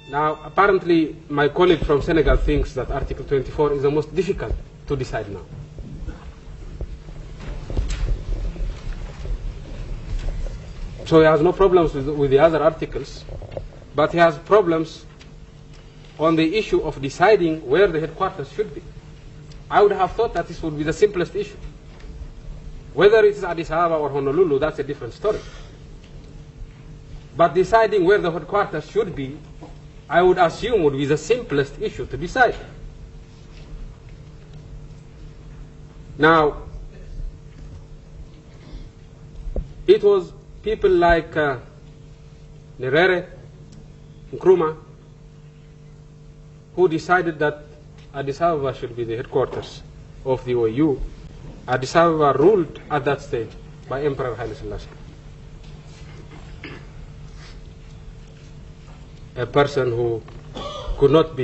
Now, apparently, my colleague from Senegal thinks that Article 24 is the most difficult to decide now. So he has no problems with the other articles, but he has problems on the issue of deciding where the headquarters should be. I would have thought that this would be the simplest issue. Whether it is Addis Ababa or Honolulu, that's a different story. But deciding where the headquarters should be, I would assume would be the simplest issue to decide. Now, it was people like Nyerere, Nkrumah, who decided that Addis Ababa should be the headquarters of the OAU. Addis Ababa ruled at that stage by Emperor Haile Selassie, a person who could not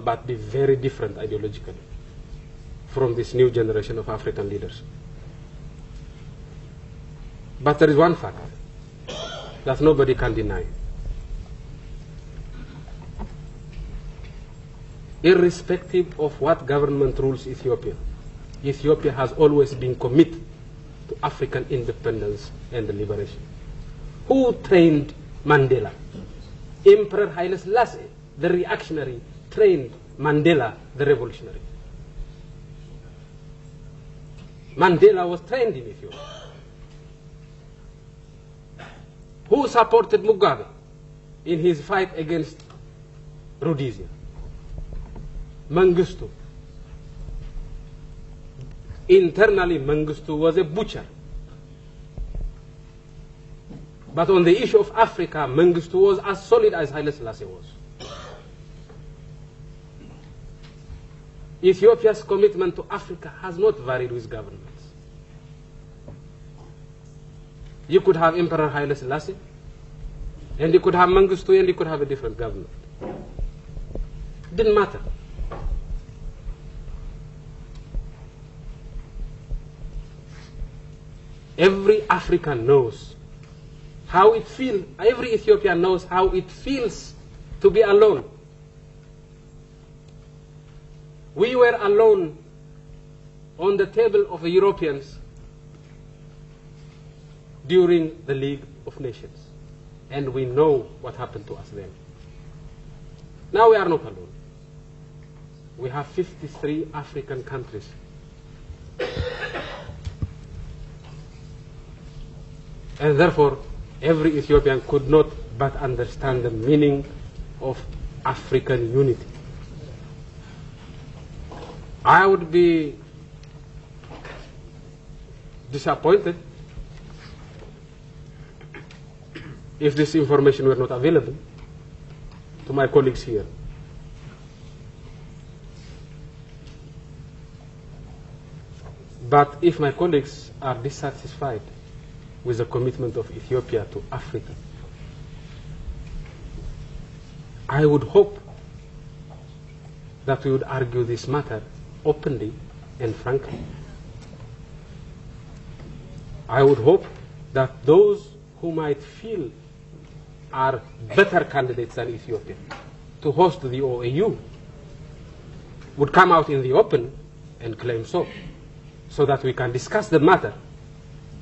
but be very different ideologically from this new generation of African leaders. But there is one fact that nobody can deny. Irrespective of what government rules Ethiopia, Ethiopia has always been committed to African independence and liberation. Who trained Mandela? Emperor Haile Selassie, the reactionary, trained Mandela, the revolutionary. Mandela was trained in Ethiopia. Who supported Mugabe in his fight against Rhodesia? Mengistu. Internally, Mengistu was a butcher. But on the issue of Africa, Mengistu was as solid as Haile Selassie was. Ethiopia's commitment to Africa has not varied with governments. You could have Emperor Haile Selassie, and you could have Mengistu, and you could have a different government. Didn't matter. Every African knows how it feels, every Ethiopian knows how it feels to be alone. We were alone on the table of the Europeans during the League of Nations, and we know what happened to us then. Now we are not alone. We have 53 African countries. And therefore, every Ethiopian could not but understand the meaning of African unity. I would be disappointed if this information were not available to my colleagues here. But if my colleagues are dissatisfied with the commitment of Ethiopia to Africa, I would hope that we would argue this matter openly and frankly. I would hope that those who might feel are better candidates than Ethiopia to host the OAU would come out in the open and claim so that we can discuss the matter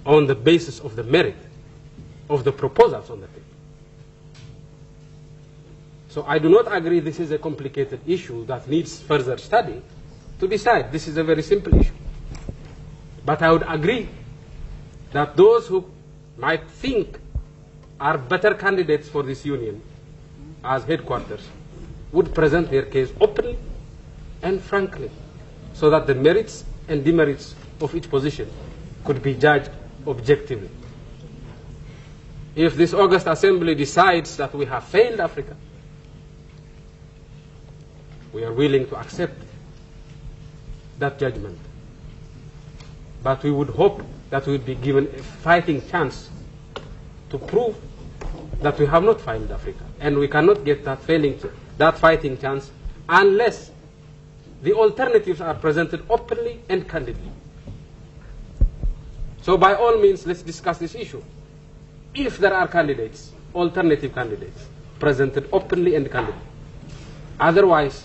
on the basis of the merit of the proposals on the table. So I do not agree this is a complicated issue that needs further study to decide. This is a very simple issue. But I would agree that those who might think are better candidates for this union as headquarters would present their case openly and frankly, so that the merits and demerits of each position could be judged objectively. If this August Assembly decides that we have failed Africa, we are willing to accept that judgment. But we would hope that we would be given a fighting chance to prove that we have not failed Africa. And we cannot get that fighting chance unless the alternatives are presented openly and candidly. So by all means, let's discuss this issue. if there are candidates, alternative candidates, presented openly and candidly. Otherwise,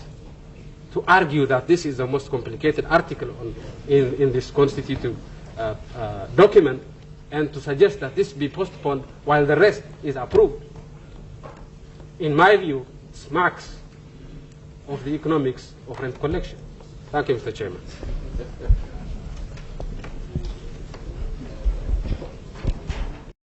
to argue that this is the most complicated article in this constitutive document, and to suggest that this be postponed while the rest is approved, in my view, smacks of the economics of rent collection. Thank you, Mr. Chairman.